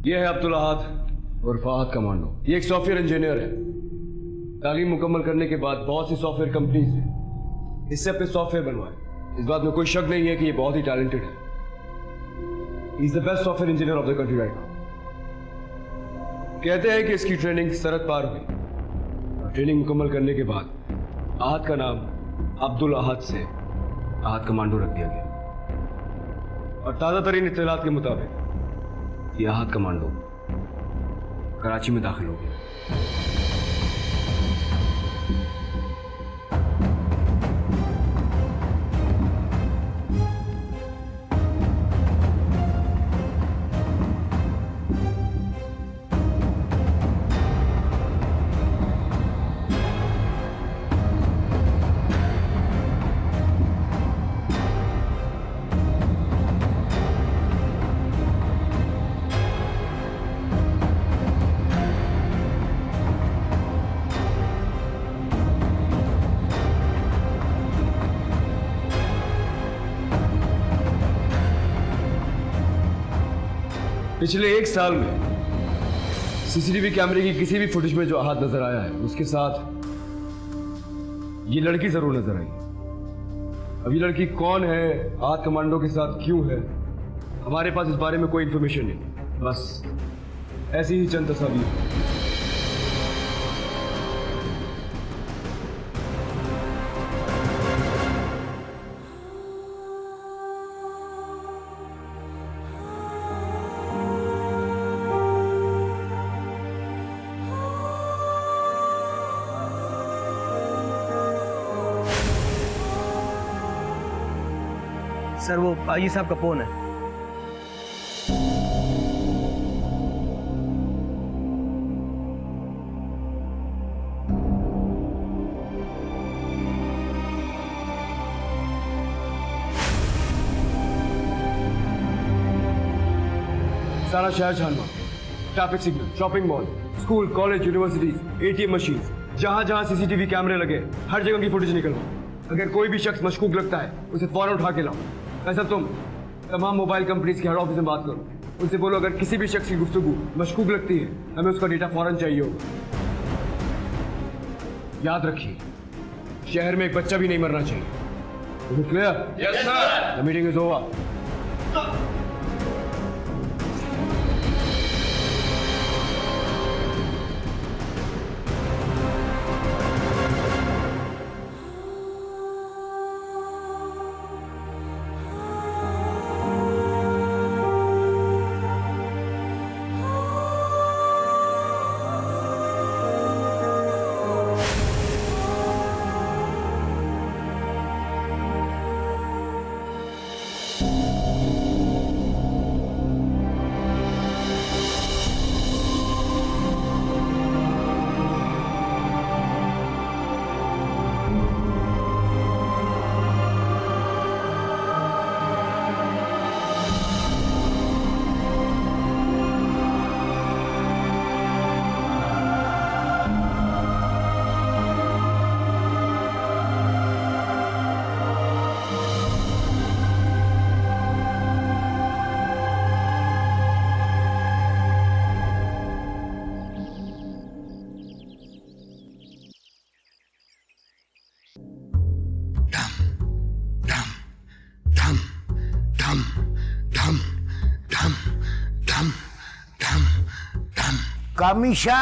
ये है अब्दुल अहद और फहद कमांडो। ये एक सॉफ्टवेयर इंजीनियर है। तालीम मुकम्मल करने के बाद बहुत सी सॉफ्टवेयर कंपनीज ने इससे अपने सॉफ्टवेयर बनवाए। इस बात में कोई शक नहीं है कि ये बहुत ही टैलेंटेड है। He is the best software engineer of the country right now. कहते हैं कि इसकी ट्रेनिंग सरहद पार हुई और ट्रेनिंग मुकम्मल करने के बाद अहद का नाम अब्दुल अहद से अहद कमांडो रख दिया गया। और ताज़ा तरीन इत्तलात के मुताबिक ये अहद कमांडो कराची में दाखिल हो गया। पिछले एक साल में सीसीटीवी कैमरे की किसी भी फुटेज में जो अहद नजर आया है उसके साथ ये लड़की जरूर नजर आई। अब ये लड़की कौन है, अहद कमांडो के साथ क्यों है, हमारे पास इस बारे में कोई इंफॉर्मेशन नहीं, बस ऐसी ही चंद तस्वीर। सर वो आईजी साहब का फोन है। सारा शहर छानवा, traffic signal, shopping mall, school, college, universities, ATM machine, जहां जहां सीसीटीवी कैमरे लगे हर जगह की फुटेज निकलवाओ। अगर कोई भी शख्स मशकूक लगता है उसे फौरन उठा के लाओ। ऐसा तुम तमाम मोबाइल कंपनीज के हेड ऑफिस में बात करो, उनसे बोलो अगर किसी भी शख्स की गुफ्तगू मशकूक लगती है हमें उसका डेटा फौरन चाहिए होगा। याद रखिए शहर में एक बच्चा भी नहीं मरना चाहिए। Clear? Yes sir. The meeting is over. कामिशा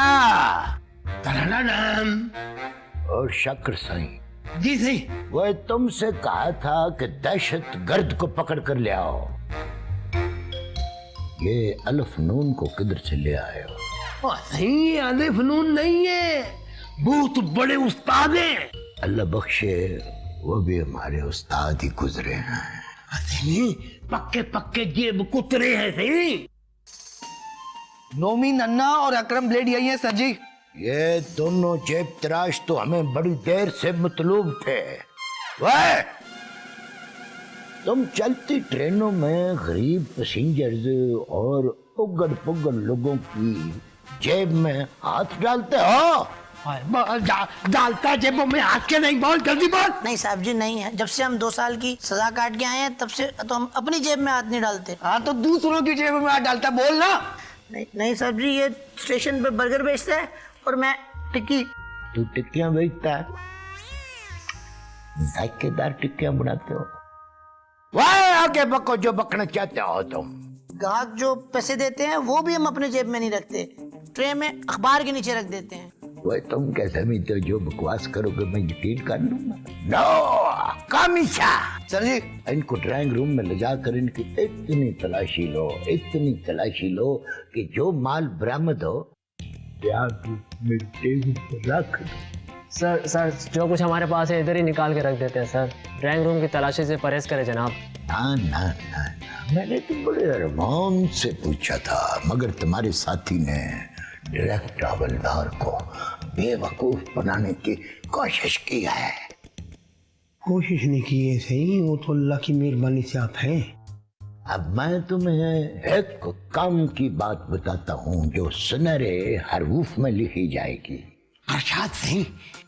और शक्र साईं जी सही। वह तुमसे कहा था कि दहशत गर्द को पकड़ कर ले आओ। ये अलिफ नून को किधर से ले आए हो? सही अलिफ नून नहीं है, बहुत बड़े उस्ताद हैं। अल्लाह बख्शे वो भी हमारे उस्ताद ही गुजरे हैं। सही पक्के पक्के जेब कुतरे हैं। सही नोमी नन्ना और अकरम ब्लेड यही है सर जी। ये दोनों जेब तराश तो हमें बड़ी देर से मतलूब थे। वह तुम चलती ट्रेनों में गरीब पैसेंजर्स और उगड़ पुगड़ लोगों की जेब में हाथ डालते हो। डालता जेबों में हाथ के नहीं, बोल जल्दी बोल। नहीं साहब जी नहीं है, जब से हम 2 साल की सजा काट के आए हैं तब से तो हम अपनी जेब में हाथ नहीं डालते। हाँ तो दूसरों की जेब में हाथ डालता, बोल ना। नहीं नहीं सर जी, ये स्टेशन पे बर्गर बेचता है और मैं टिक्की। तू टिक्कियां बेचता है, जायकेदार टिक्कियां बनाते हो। वाह, आगे बको जो बकना चाहते हो तुम। ग्राहक जो पैसे देते हैं वो भी हम अपने जेब में नहीं रखते, ट्रे में अखबार के नीचे रख देते हैं। वह तुम क्या समझते हो जो बकवास करोगे मैं यकीन कर लूंगा? नो कामिशा। सर जी, इनको ड्राइंग रूम में ले जाकर इनकी इतनी तलाशी लो, इतनी तलाशी लो कि जो माल बरामद हो बैग में टेबल पर रख दो। सर जो कुछ हमारे पास है इधर ही निकाल के रख देते हैं सर। ड्राइंग रूम की तलाशी से परहेज करें जनाब। ना ना ना ना, मैंने तो बड़े अरमान से पूछा था, मगर तुम्हारे साथी ने डायरेक्ट हवलदार को बेवकूफ बनाने की कोशिश की है। कोशिश नहीं की है सही, वो तो अल्लाह की मेहरबानी से आप हैं। अब मैं तुम्हें एक काम की बात बताता हूँ जो सुनहरे हरूफ में लिखी जाएगी। अरशाद सही।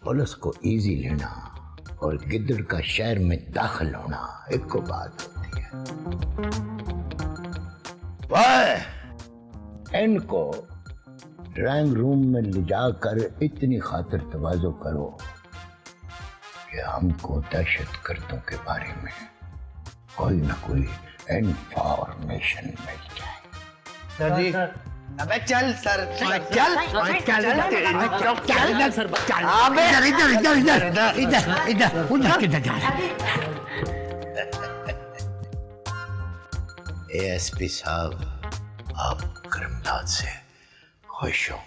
पुलिस को इजी लेना और गिद्दड़ का शहर में दाखिल होना एक को बात होती है। वह इनको ड्राइंग रूम में ले जाकर इतनी खातिर तवाज़ो करो कि हमको दहशत गर्दों के बारे में कोई ना कोई इन्फॉर्मेशन मिल जाए। सर जी, अबे चल सर, चल सर, अबे इधर उधर किधर जा रहा है? एएसपी साहब, आप कर्मदाद से खुश होंगे।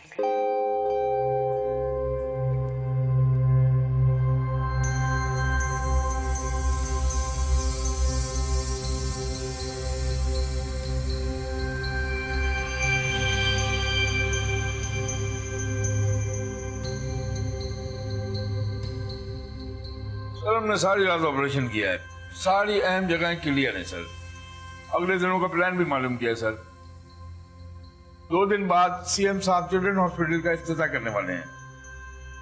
सर हमने सारी रात ऑपरेशन किया है, सारी अहम जगहें क्लियर हैं सर। अगले दिनों का प्लान भी मालूम किया है सर। 2 दिन बाद सीएम साहब चिल्ड्रन हॉस्पिटल का इफ्तिताह करने वाले हैं।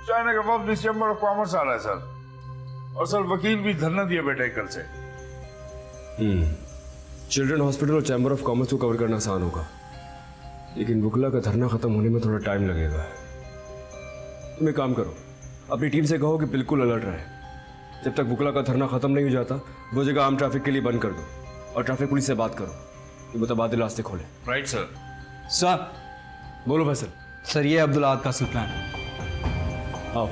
चाइना का वफ्द चैम्बर ऑफ कॉमर्स आ रहा है सर, और सर वकील भी धरना दिया बैठे कल से। चिल्ड्रन हॉस्पिटल और चैम्बर ऑफ कॉमर्स को कवर करना आसान होगा, लेकिन बुकला का धरना खत्म होने में थोड़ा टाइम लगेगा। तुम एक काम करो, अपनी टीम से कहो कि बिल्कुल अलर्ट रहे। जब तक बुकला का धरना खत्म नहीं हो जाता वो जगह आम ट्रैफिक के लिए बंद कर दो और ट्रैफिक पुलिस से बात करो कि मुतबादिल रास्ते खोले। Right sir. सर, बोलो फैसल। सर ये अब्दुल अहद का असल प्लान। आओ।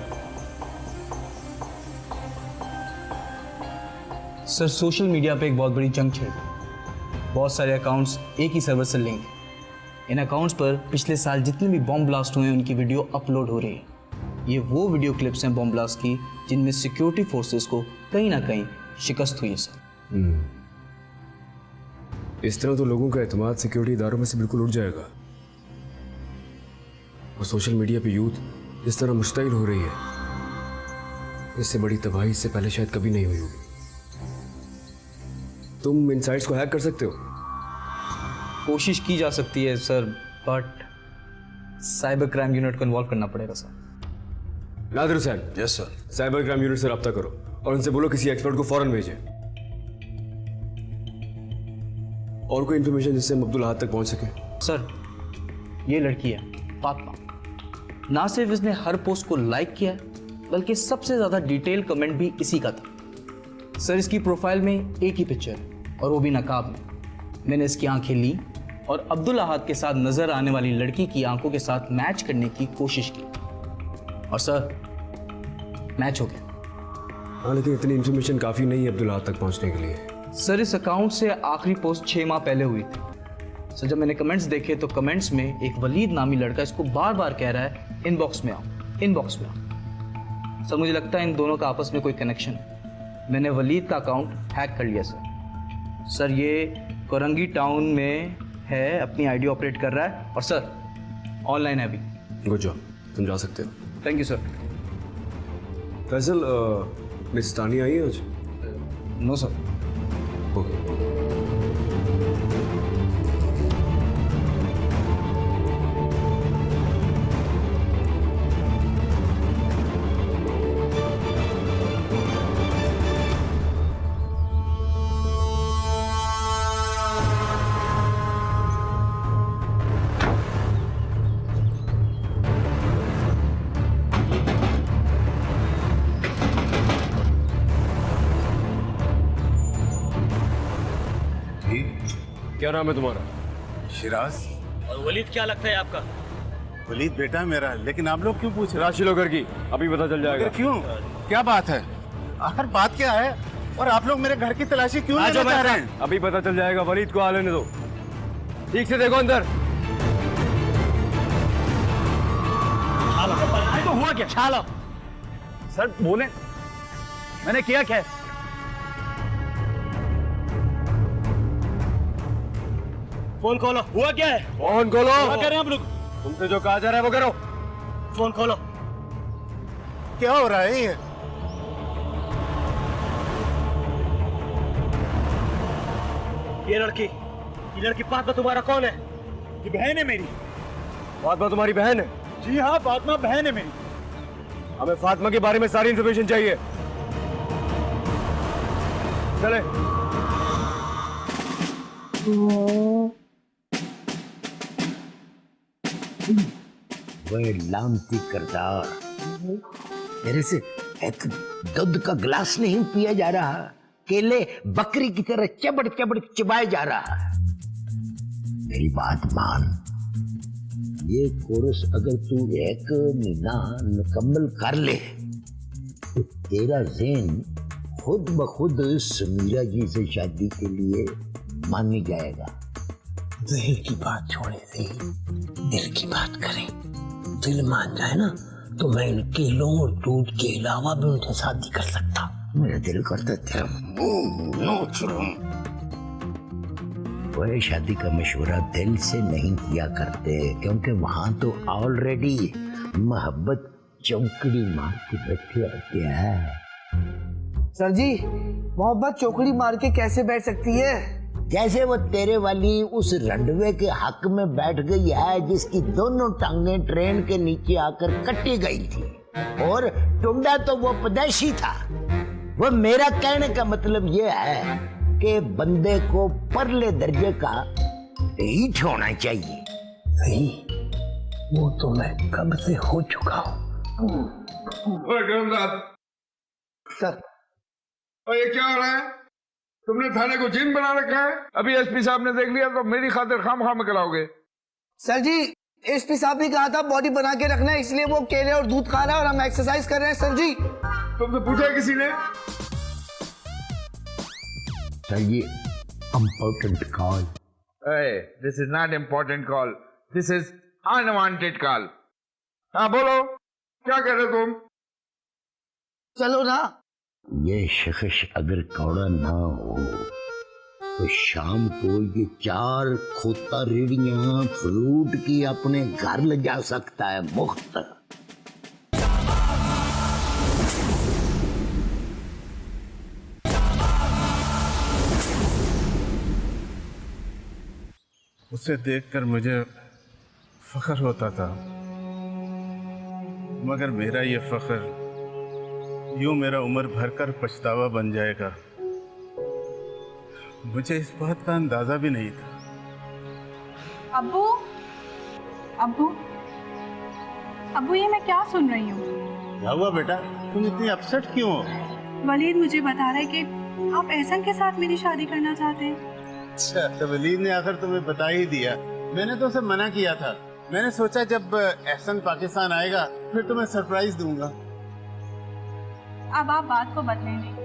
सर सोशल मीडिया पे एक बहुत बड़ी जंग छिड़ गई। बहुत सारे अकाउंट्स एक ही सर्वर से लिंक हैं। इन अकाउंट्स पर पिछले साल जितने भी बॉम्ब ब्लास्ट हुए हैं उनकी वीडियो अपलोड हो रही है। ये वो वीडियो क्लिप्स हैं बॉम्ब ब्लास्ट की जिनमें सिक्योरिटी फोर्सेस को कहीं ना कहीं शिकस्त हुई है सर। इस तरह तो लोगों का एतमाद सिक्योरिटी इदारों में से बिल्कुल उठ जाएगा। और सोशल मीडिया पे यूथ इस तरह मुश्तइल हो रही है, इससे बड़ी तबाही इससे पहले शायद कभी नहीं हुई होगी। तुम इन साइट्स को हैक कर सकते हो? कोशिश की जा सकती है sir, but cyber crime unit को इन्वॉल्व करना पड़ेगा sir. Nadir Hussain. Yes sir. Cyber crime unit से रब्ता करो और उनसे बोलो किसी एक्सपर्ट को फौरन भेजें। और कोई इंफॉर्मेशन जिससे हम अब्दुल अहद तक पहुंच सके? सर ये लड़की है फातिमा, ना सिर्फ इसने हर पोस्ट को लाइक किया है बल्कि सबसे ज्यादा डिटेल कमेंट भी इसी का था। सर इसकी प्रोफाइल में एक ही पिक्चर है और वो भी नकाब में। मैंने इसकी आंखें ली और अब्दुल अहद के साथ नजर आने वाली लड़की की आंखों के साथ मैच करने की कोशिश की और सर मैच हो गया। हाँ, लेकिन इतनी इंफॉर्मेशन काफी नहीं है अब्दुल अहद तक पहुंचने के लिए। सर इस अकाउंट से आखिरी पोस्ट 6 माह पहले हुई थी। सर जब मैंने कमेंट्स देखे तो कमेंट्स में एक वलीद नामी लड़का इसको बार बार कह रहा है इनबॉक्स में आओ, इनबॉक्स में आओ। सर मुझे लगता है इन दोनों का आपस में कोई कनेक्शन है। मैंने वलीद का अकाउंट हैक कर लिया सर। सर ये कोरंगी टाउन में है, अपनी आईडी ऑपरेट कर रहा है और सर ऑनलाइन है अभी। गुड जॉब, तुम जा सकते हो। Thank you sir. Faisal, miss Tania आई है आज? No sir. ओके। क्या नाम है तुम्हारा? शिराज। और वलीद क्या लगता है आपका? वलीद बेटा मेरा, लेकिन आप लोग क्यों पूछ रहे राशि लोगर की अभी पता चल जाएगा। हैं? क्यों? क्या बात है? आखिर बात क्या है? और आप लोग मेरे घर की तलाशी क्यों लेना चाह रहे हैं? अभी पता चल जाएगा। वलीद को आ लेने दो, ठीक से देखो अंदर। तो हुआ क्या? छाला सर बोले, मैंने किया क्या? फोन खोलो। हुआ क्या है? फोन खोलो। क्या कर रहे हैं आप लोग? तुमसे जो कहा जा रहा है वो करो। फोन खोलो। क्या हो रहा है ये? ये लड़की फातिमा तुम्हारा कौन है? ये बहन है मेरी। फातिमा तुम्हारी बहन है? जी हाँ, फातिमा बहन है मेरी। हमें फातिमा के बारे में सारी इंफॉर्मेशन चाहिए। चले। वह लामती करदार, मेरे से एक दूध का गिलास नहीं पिया जा रहा, केले बकरी की तरह चबड़ चबड़ चबाए जा रहा। मेरी बात मान, ये कोर्स अगर तू 1 महीना मुकम्मल कर ले तो तेरा ज़हन खुद ब खुद समीरा जी से शादी के लिए मान जाएगा। दिल की बात छोड़े थे, दिल की बात करें। दिल मान जाए ना तो मैं इन केलों और दूध के अलावा भी उनसे शादी कर सकता। मेरा दिल करता तेरा मुंह नोच लूं। वह शादी का मशवरा दिल से नहीं किया करते, क्योंकि वहां तो ऑलरेडी मोहब्बत चौकड़ी मार के बैठे रहते हैं। सर जी, मोहब्बत चौकड़ी मार के कैसे बैठ सकती है? जैसे वो तेरे वाली उस रंडवे के हक में बैठ गई है जिसकी दोनों टांगें ट्रेन के नीचे आकर कटी गई थी, और टुंडा तो वो पदेशी था। वो मेरा कहने का मतलब ये है कि बंदे को परले दर्जे का हीठ होना चाहिए। नहीं, वो तो मैं कब से हो चुका हूँ। सर, और ये क्या हो रहा है? तुमने थाने को जिन बना रखा है? अभी एसपी साहब ने देख लिया तो मेरी खातिर खाम में कराओगे। सर जी, एसपी साहब ने कहा था बॉडी बना के रखना है, इसलिए वो केले और दूध खा रहा है और हम एक्सरसाइज कर रहे हैं। सर जी, तुमसे पूछा किसी ने? सर ये important call. This is not important call, this is unwanted call. हाँ बोलो, क्या कह रहे तुम? चलो ना। ये शख्स अगर कौड़ा ना हो तो शाम को ये 4 खोता रेड़ियां फ्रूट की अपने घर ले जा सकता है मुफ्त। उसे देखकर मुझे फख्र होता था, मगर मेरा ये फख्र यूं मेरा उम्र भर कर पछतावा बन जाएगा, मुझे इस बात का अंदाजा भी नहीं था। अब्बू, अब्बू, अब्बू, ये मैं क्या सुन रही हूँ? क्या हुआ बेटा, तुम इतनी अपसेट क्यों हो? वलीद मुझे बता रहा है कि आप एहसन के साथ मेरी शादी करना चाहते हैं। अच्छा, तो वलीद ने आकर तुम्हें बता ही दिया। मैंने तो उसे मना किया था। मैंने सोचा जब एहसन पाकिस्तान आएगा फिर तुम्हें सरप्राइज दूंगा। अब आप बात को बदलें नहीं।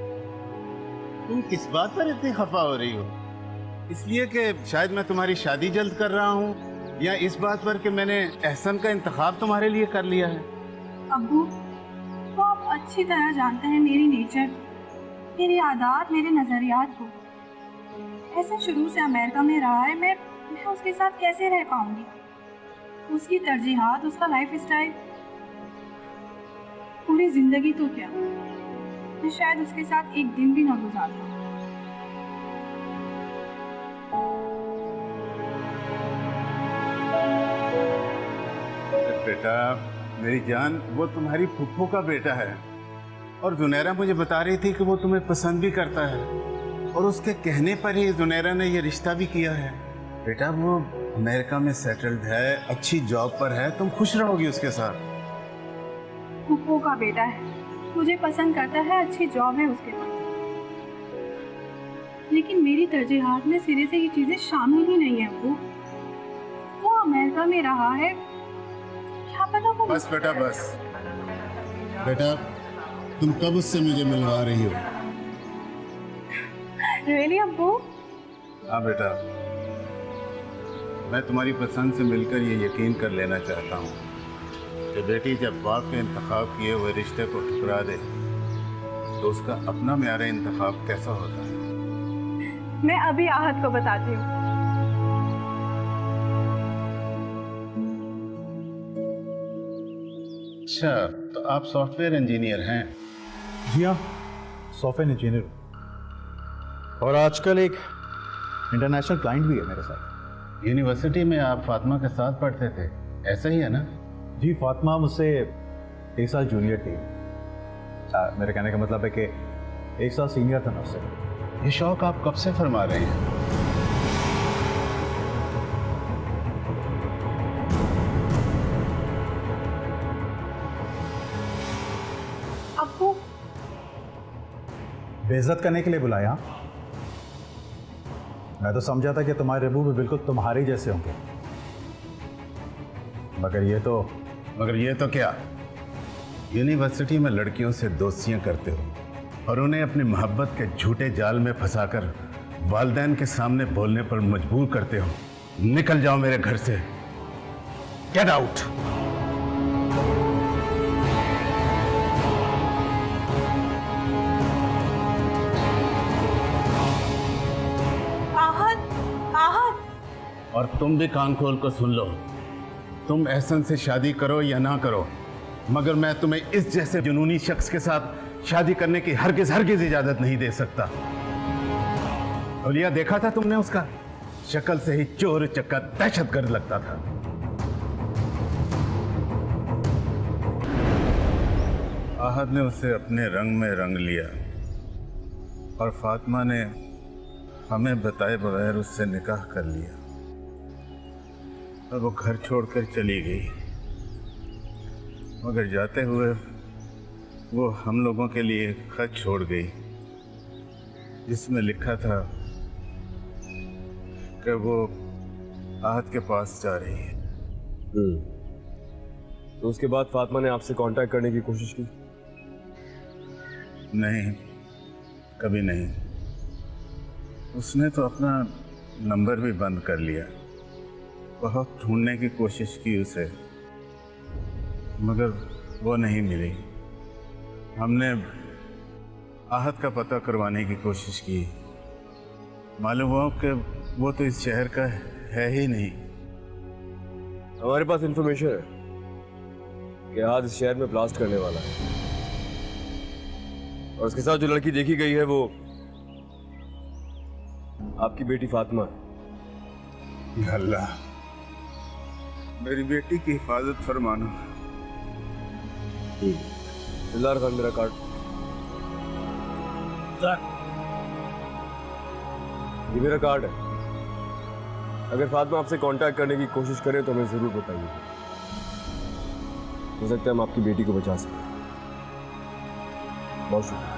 तुम किस बात पर इतनी खफा हो रही हो? इसलिए कि शायद मैं तुम्हारी शादी जल्द कर रहा हूँ, या इस बात पर कि मैंने एहसन का इंतखाब तुम्हारे लिए कर लिया है? अब्बू, तो आप अच्छी तरह जानते हैं मेरी नेचर, मेरी आदत, मेरे नजरियात को। ऐसे शुरू से अमेरिका में रहा है, मैं उसके साथ कैसे रह पाऊंगी? उसकी तरजीहात, उसका लाइफ स्टाइल, पूरी जिंदगी तो क्या, मैं शायद उसके साथ एक दिन भी ना गुजार पाऊं। बेटा मेरी जान, वो तुम्हारी फुफ्फो का बेटा है, और जुनैरा मुझे बता रही थी कि वो तुम्हें पसंद भी करता है, और उसके कहने पर ही जुनैरा ने ये रिश्ता भी किया है। बेटा वो अमेरिका में सेटल्ड है, अच्छी जॉब पर है, तुम खुश रहोगी उसके साथ। फुफ्फो का बेटा है, मुझे पसंद करता है, अच्छी जॉब है उसके पास। लेकिन मेरी तरजीहात में सिरे से ये चीजें शामिल ही नहीं है। वो अमेरिका में रहा है, क्या पता वो। बस बेटा बस। बेटा तुम कब उससे मुझे मिलवा रही हो? रियली अब्बू? हाँ बेटा, मैं तुम्हारी पसंद से मिलकर ये यकीन कर लेना चाहता हूँ कि बेटी जब बाप के इंतखाब किए हुए रिश्ते को ठुकरा दे तो उसका अपना म्यार इंतखाब कैसा होता है। मैं अभी आहत को बताती हूँ। अच्छा, तो आप सॉफ्टवेयर इंजीनियर हैं? जी हाँ, सॉफ्टवेयर इंजीनियर, और आजकल एक इंटरनेशनल क्लाइंट भी है मेरे साथ। यूनिवर्सिटी में आप फातिमा के साथ पढ़ते थे, ऐसा ही है ना? जी, फातिमा मुझसे 1 साल जूनियर थी। मेरे कहने का मतलब है कि 1 साल सीनियर था मुझसे। ये शौक आप कब से फरमा रहे हैं? अब्बू बेइज्जत करने के लिए बुलाया? मैं तो समझा था कि तुम्हारे अबू भी बिल्कुल तुम्हारे जैसे होंगे, मगर ये तो क्या? यूनिवर्सिटी में लड़कियों से दोस्तियां करते हो और उन्हें अपनी मोहब्बत के झूठे जाल में फंसाकर वालिदैन के सामने बोलने पर मजबूर करते हो। निकल जाओ मेरे घर से, गेट आउट। और तुम भी कान खोल कर सुन लो, तुम एहसन से शादी करो या ना करो, मगर मैं तुम्हें इस जैसे जुनूनी शख्स के साथ शादी करने की हरगिज इजाजत नहीं दे सकता। औलिया देखा था तुमने उसका? शक्ल से ही चोर चक्का दहशतगर्द लगता था। आहद ने उसे अपने रंग में रंग लिया और फातिमा ने हमें बताए बगैर उससे निकाह कर लिया और वो घर छोड़कर चली गई, मगर जाते हुए वो हम लोगों के लिए खत छोड़ गई जिसमें लिखा था कि वो आहद के पास जा रही है। तो उसके बाद फातिमा ने आपसे कांटेक्ट करने की कोशिश की? नहीं, कभी नहीं। उसने तो अपना नंबर भी बंद कर लिया। बहुत ढूंढने की कोशिश की उसे, मगर वो नहीं मिली। हमने आहद का पता करवाने की कोशिश की, मालूम हुआ कि वो तो इस शहर का है ही नहीं। हमारे पास इंफॉर्मेशन है कि आज इस शहर में ब्लास्ट करने वाला है और उसके साथ जो लड़की देखी गई है वो आपकी बेटी फातिमा है। या अल्लाह, मेरी बेटी की हिफाजत फरमाना। दिलदार खान, मेरा कार्ड। ये मेरा कार्ड है। अगर फातिमा आपसे कांटेक्ट करने की कोशिश करें तो हमें जरूर बताइए। हो सकता है हम आपकी बेटी को बचा सकें। बहुत शुक्रिया।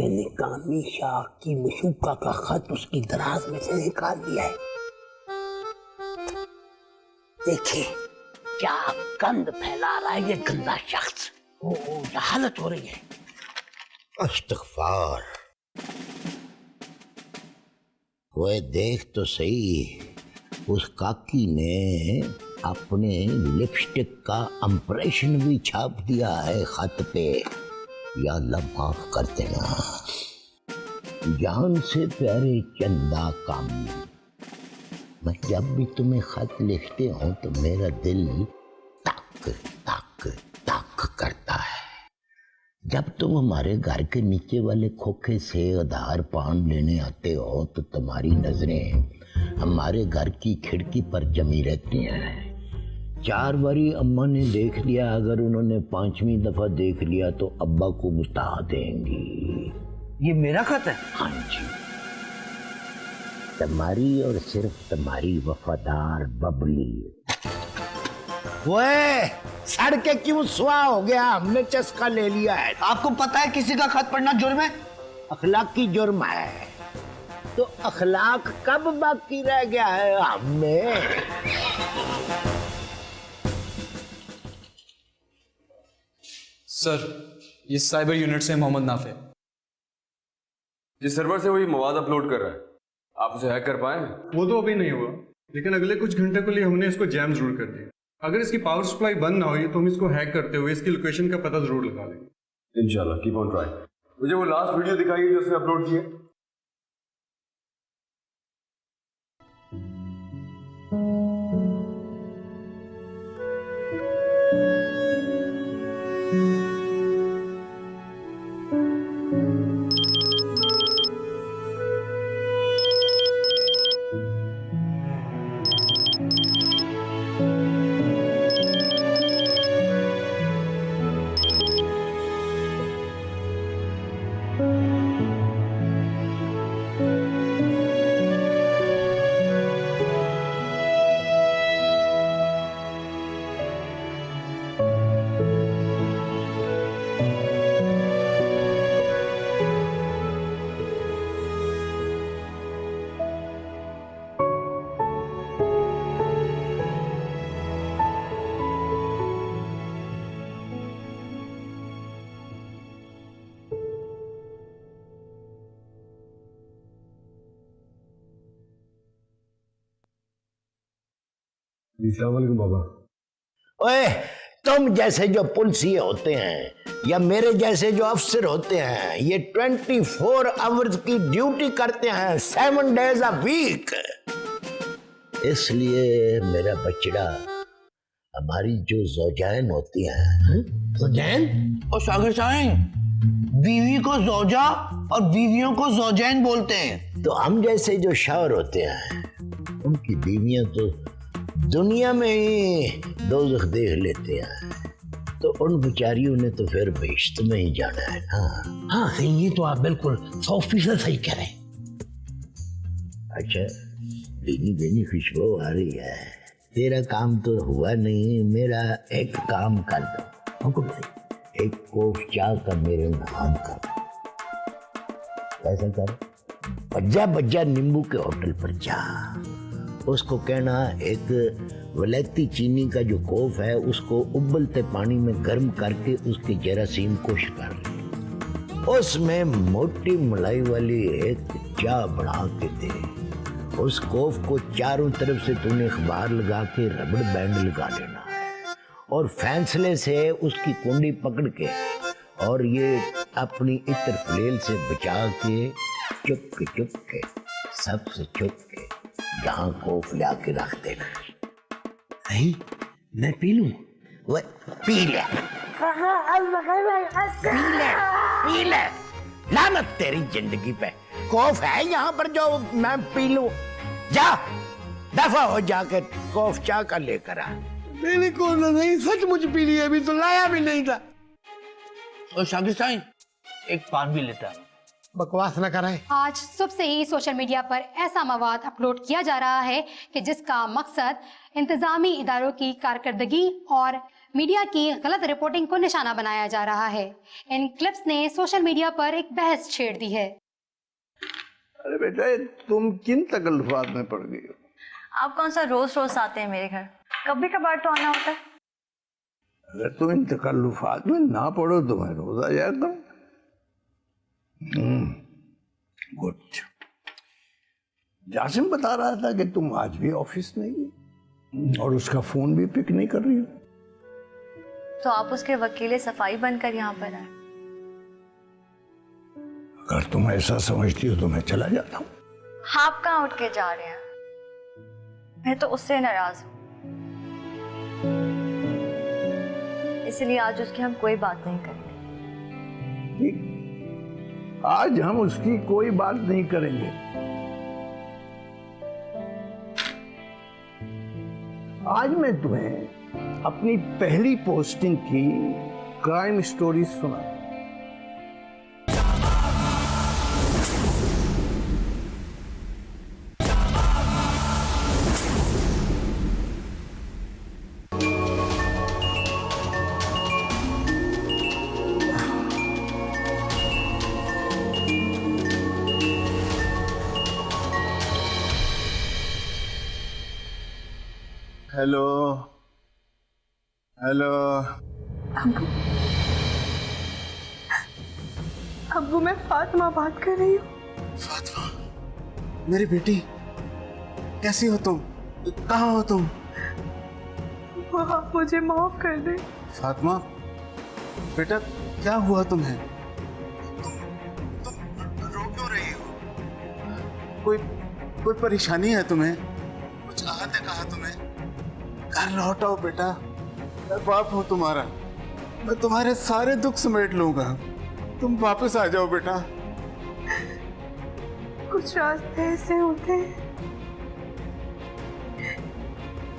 मैंने कामी शाह की मशूका का खत उसकी दराज में से निकाल लिया है। देखिए क्या गंद फैला रहा है ये गंदा शख्स। ओ, हालत हो रही है। इस्तग़फ़ार। वो देख तो सही, उस काकी ने अपने लिपस्टिक का इंप्रेशन भी छाप दिया है खत पे। या अल्लाह माफ कर देना। जान से प्यारे चंदा कामी, मैं जब भी तुम्हें खत लिखते हूँ तो मेरा दिल तक तक तक करता है। जब तुम हमारे घर के नीचे वाले खोखे से आधार पान लेने आते हो तो तुम्हारी नजरें हमारे घर की खिड़की पर जमी रहती हैं। 4 बारी अम्मा ने देख लिया, अगर उन्होंने 5वीं दफा देख लिया तो अब्बा को बता देंगी। ये मेरा खत है? हाँ जी, तुम्हारी और सिर्फ तुम्हारी वफादार बबली। ओए, सड़ के क्यों सुहा हो गया? हमने चस्का ले लिया है। आपको पता है किसी का खत पढ़ना जुर्म है? अखलाकी जुर्म है। तो अखलाक कब बाकी रह गया है हमें? सर, ये साइबर यूनिट से मोहम्मद नाफे। जिस सर्वर से वो ये मवाद अपलोड कर रहा है, आप उसे हैक कर पाए? वो तो अभी नहीं हुआ, लेकिन अगले कुछ घंटे के लिए हमने इसको जैम जरूर कर दिया। अगर इसकी पावर सप्लाई बंद ना हुई तो हम इसको हैक करते हुए इसकी लोकेशन का पता जरूर लगा लेंगे। इंशाल्लाह, कीप ऑन ट्राइंग। मुझे वो लास्ट वीडियो दिखाइए जो उसने अपलोड की है। अस्सलाम वालेकुम बाबा। ओए, तुम जैसे जो पुलिसिये होते हैं या मेरे जैसे जो अफसर होते हैं, ये 24 आवर्स की ड्यूटी करते हैं, 7 डेज अ वीक। इसलिए मेरा बचड़ा, हमारी जो ज़ौजान होती हैं, ज़ौजान और सागर साहब, बीवी को ज़ौजा और बीवियों को ज़ौजैन बोलते हैं। तो हम जैसे जो शौहर होते हैं, उनकी बीवियां तो दुनिया में ही दोज़ख देख लेते हैं, तो उन बेचारियों ने तो फिर बेइज्जत में ही जाना है ना। हाँ सही, ये तो आप बिल्कुल 100% सही कह रहे हैं। अच्छा, बेनी बेनी खुशबू आ रही है। तेरा काम तो हुआ नहीं, मेरा एक काम कर दो। हुक्म से। एक कोफ चाय का मेरे नाम कर। ऐसा कर, बज्जा बज्जा नींबू के होटल पर जा, उसको कहना एक वलैती चीनी का जो कोफ है उसको उबलते पानी में गर्म करके उसके जरासीम को शिकार ले, उसमें मोटी मलाई वाली एक चाय बना के दे। उस कोफ को चारों तरफ से तूने अखबार लगा के रबड़ बैंड लगा लेना है और फैसले से उसकी कुंडी पकड़ के और ये अपनी इत्र फलेल से बचा के चुप के सबसे चुप के यहाँ कोफ ला के रख देना। नहीं, मैं पी लूं? वो पी ले, पी ले, लानत तेरी जिंदगी पे। कोफ है यहाँ पर जो मैं पी लूं? जा, दफा हो जाके कोफ चाय का लेकर आ। मैंने कौन नहीं, सचमुच पी लिया, अभी तो लाया भी नहीं था। और शागिर साईं, एक पान भी लेता। बकवास न करें। आज सुबह से ही सोशल मीडिया पर ऐसा मवाद अपलोड किया जा रहा है कि जिसका मकसद इंतजामी इदारों की कारकर्दगी और मीडिया की गलत रिपोर्टिंग को निशाना बनाया जा रहा है। इन क्लिप्स ने सोशल मीडिया पर एक बहस छेड़ दी है। अरे बेटा, तुम किन तकल्लुफात में पड़ गई हो? आप कौन सा रोज रोज आते हैं मेरे घर? कभी कभार तो आना होता है। अगर तुम इन तकल्लुफात में ना पड़ो तो मैं रोज आ जाया करूं। गुड। जासिम बता रहा था कि तुम आज भी ऑफिस नहीं और उसका फोन भी पिक नहीं कर रही हो। तो आप उसके वकीले सफाई बनकर यहाँ पर आए। अगर तुम ऐसा समझती हो तो मैं चला जाता हूँ। आप कहाँ उठ के जा रहे हैं? मैं तो उससे नाराज हूँ, इसलिए आज उसकी हम कोई बात नहीं करेंगे। ठीक, आज हम उसकी कोई बात नहीं करेंगे। आज मैं तुम्हें अपनी पहली पोस्टिंग की क्राइम स्टोरी सुना। Hello hello. अब्बू मैं फातिमा बात कर रही हूँ। फातिमा, मेरी बेटी, कैसी हो तुम? कहाँ हो तुम? आप मुझे माफ कर दें। फातिमा बेटा, क्या हुआ तुम्हें? तुम रो क्यों रही हो? कोई परेशानी है तुम्हें? कुछ आहत है कहा तुम्हें? घर लौटाओ बेटा, मैं बाप हूं तुम्हारा, मैं तुम्हारे सारे दुख समेट लूंगा। तुम वापस आ जाओ बेटा। कुछ रास्ते ऐसे होते हैं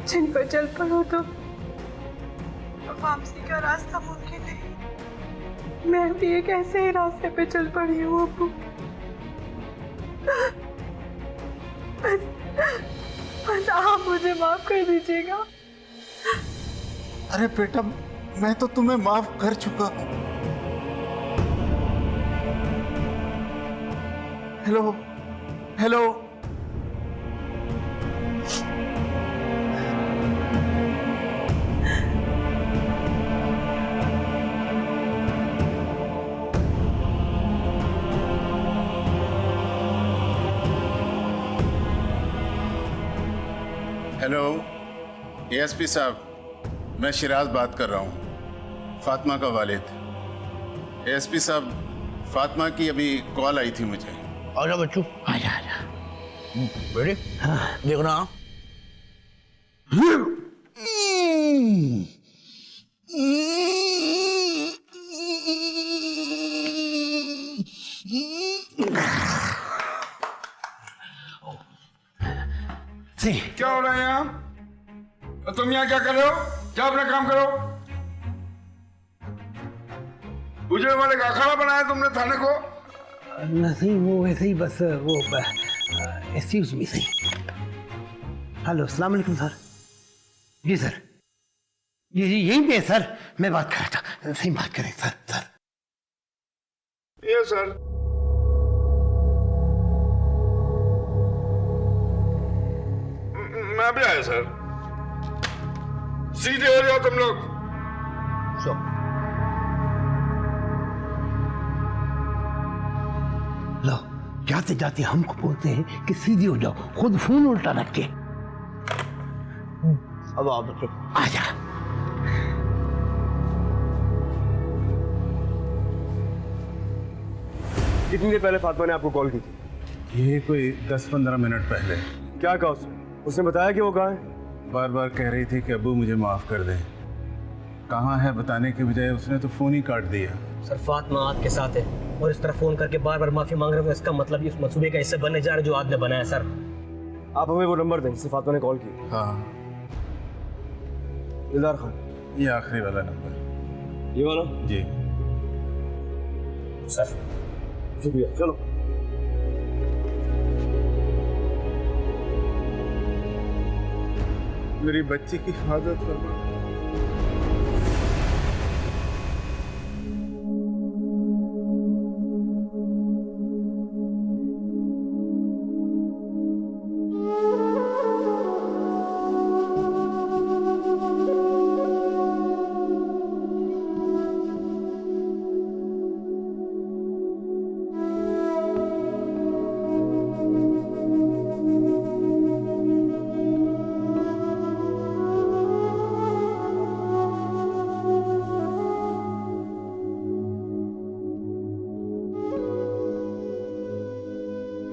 जिन पर चल पड़ो तो वापसी का रास्ता मुमकिन नहीं। मैं भी एक ऐसे ही रास्ते पे चल पड़ी हूँ अब्बू। बस आप मुझे माफ कर दीजिएगा। अरे बेटा, मैं तो तुम्हें माफ कर चुका हूं। Hello hello. हेलो एएसपी साहब, मैं शिराज बात कर रहा हूँ, फातिमा का वालिद। एएसपी साहब, फातिमा की अभी कॉल आई थी मुझे। आजा बच्चू, आजा आजा। बेटे, देखना। क्या हो रहा है यहाँ? तुम यहाँ क्या कर रहे हो? क्या अपना काम करो। गुजरे वाले का अखाड़ा बनाया तुमने थाने को? नहीं, वो वैसे ही, बस वो एक्सक्यूज मी सही। हेलो, अस्सलाम वालेकुम सर। जी सर, ये यहीं पे है सर, मैं बात कर रहा था। सही बात करें सर। ये सर, मैं भी आया सर। सीधे हो जाओ तुम लोग। लो, जाते जाते हमको बोलते हैं कि सीधी हो जाओ, खुद फोन उल्टा रख के। अब आओ बच्चों, आजा। कितनी देर पहले फातिमा ने आपको कॉल की थी? ये कोई 10-15 मिनट पहले। क्या कहा उसने बताया कि वो कहाँ है? बार बार कह रही थी कि अब्बू मुझे माफ कर दे। कहाँ है बताने की बजाय उसने तो फोन ही काट दिया। सर, फातिमा आपके साथ है और इस तरह फोन करके बार बार माफी मांग रहे हो, इसका मतलब इस मंसूबे का हिस्सा बनने जा रहे जो आपने बनाया। सर, आप हमें वो नंबर दें जिससे फातिमा ने कॉल की। हाँ, दिलदार खान, ये आखिरी वाला नंबर। ये वाला? जी सर, शुक्रिया। चलो। मेरी बच्ची की हिफाजत करना।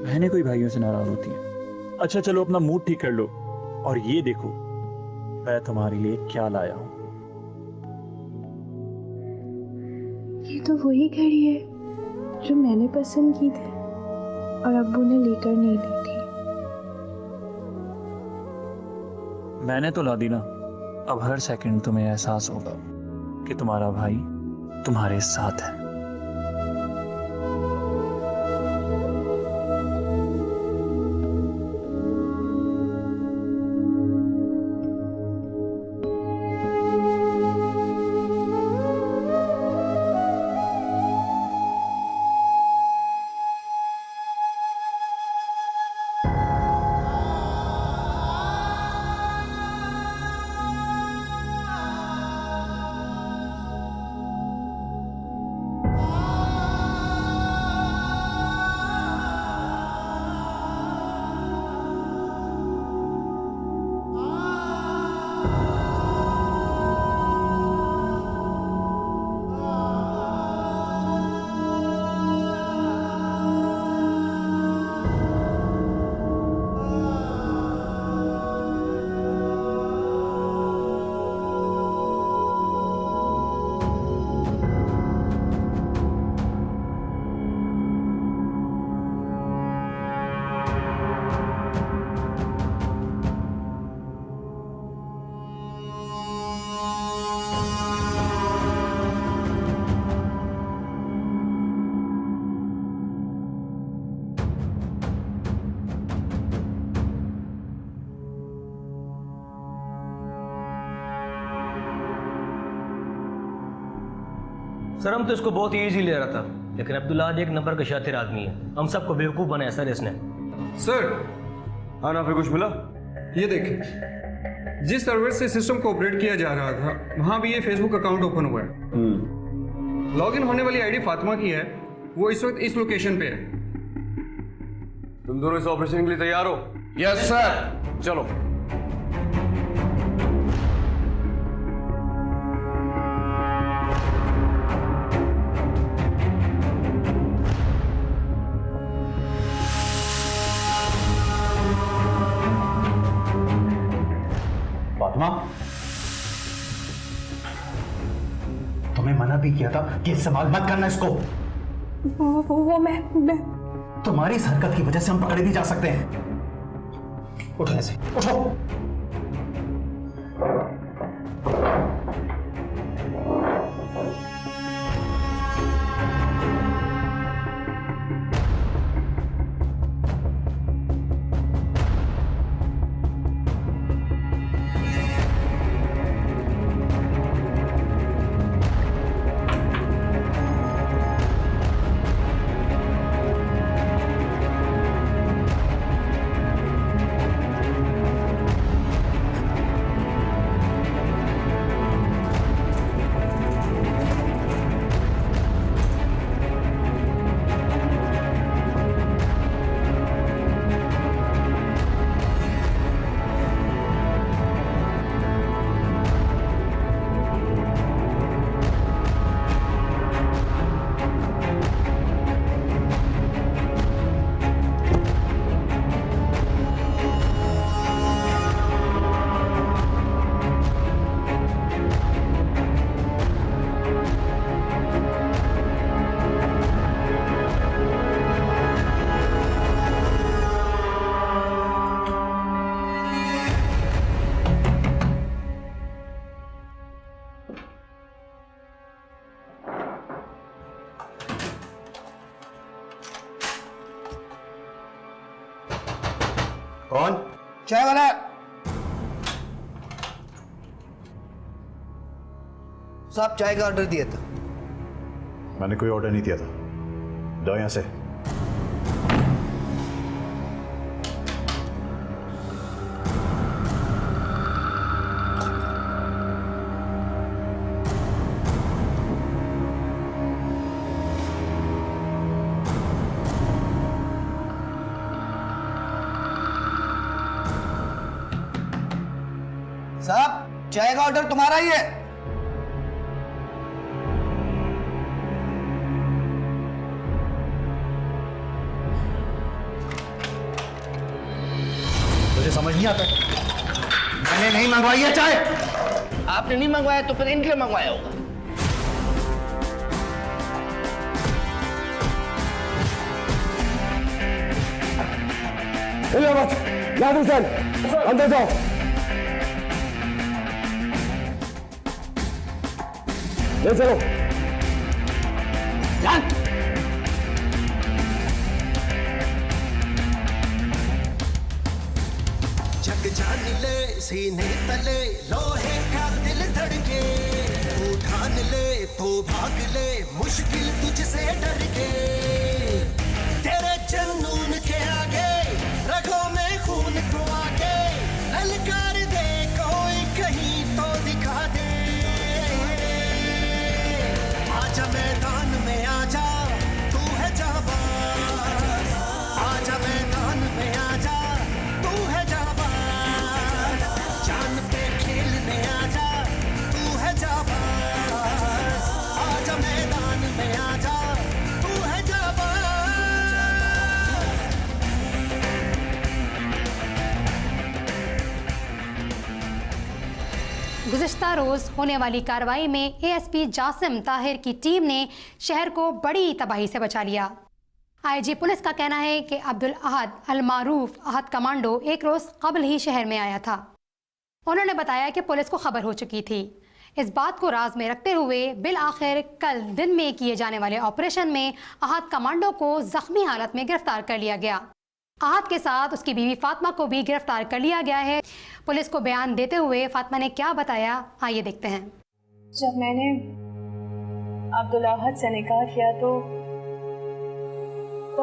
बहनें कोई भाइयों से नाराज होती हैं। अच्छा चलो अपना मूड ठीक कर लो और ये देखो मैं तुम्हारे लिए क्या लाया हूं। ये तो वही घड़ी है जो मैंने पसंद की थी और अब्बू ने लेकर नहीं दी थी। मैंने तो ला दी ना, अब हर सेकंड तुम्हें एहसास होगा कि तुम्हारा भाई तुम्हारे साथ है। सर हम तो इसको बहुत ही ईजी ले रहा था, लेकिन अब्दुल्ला एक नंबर का शातिर आदमी है। हम सबको बेवकूफ़ बनाया सर इसने। सर हाँ ना, फिर कुछ मिला? ये देखिए, जिस सर्वर से सिस्टम को ऑपरेट किया जा रहा था वहां भी ये फेसबुक अकाउंट ओपन हुआ है। लॉगिन होने वाली आईडी फातिमा की है, वो इस वक्त इस लोकेशन पे है। तुम दोनों इस ऑपरेशन के लिए तैयार हो? Yes sir. चलो। फातिमा, तुम्हें मना भी किया था कि इस्तेमाल मत करना इसको। वो मैं तुम्हारी इस हरकत की वजह से हम पकड़े भी जा सकते हैं। उठो ऐसे, उठो। कौन? चाय वाला। साहब चाय का ऑर्डर दिया था। मैंने कोई ऑर्डर नहीं दिया था, जाओ यहां से। साहब चाय का ऑर्डर तुम्हारा ही है। मुझे समझ नहीं आता, मैंने नहीं मंगवाई है चाय। आपने नहीं मंगवाया तो फिर इनके लिए मंगवाया होगा। यादव सर, अंदर जाओ। ले चलो। जान जग जान ले सीने तले लोहे का दिल धड़के, तू ठान ले तो भाग ले मुश्किल तुझसे डर के, तेरे जुनून के आगे रगों में खून को आगे ललकार दे कोई कहीं तो दिखा दे, आजा मैदान में आजा तू है जाबाज, आजा मैदान में आजा तू है जाबाज, जान पे खेलने आजा तू है जाबाज, आजा मैदान में आजा तू है जाबाज। गुज़िश्ता रोज़ होने वाली कार्रवाई में एएसपी जासिम ताहिर की टीम ने शहर को बड़ी तबाही से बचा लिया। आईजी पुलिस का कहना है कि अब्दुल अहद अल मारूफ अहद कमांडो एक रोज़ कबल ही शहर में आया था। उन्होंने बताया कि पुलिस को खबर हो चुकी थी। इस बात को राज में रखते हुए बिल आखिर कल दिन में किए जाने वाले ऑपरेशन में अहद कमांडो को जख्मी हालत में गिरफ्तार कर लिया गया। अहद के साथ उसकी बीवी फातिमा को भी गिरफ्तार कर लिया गया है। पुलिस को बयान देते हुए फातिमा ने क्या बताया, आइए देखते हैं। जब मैंने अब्दुल अहद से निकाह किया तो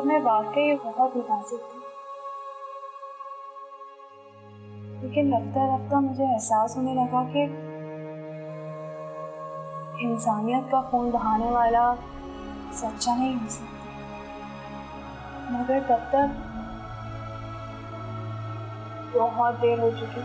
मैं वाकई बहुत मुतासिर थी, लेकिन रफ्ता रफ्ता मुझे एहसास होने लगा कि इंसानियत का खून बहाने वाला सच्चा नहीं हो सकता, मगर तब तक बहुत देर हो चुकी।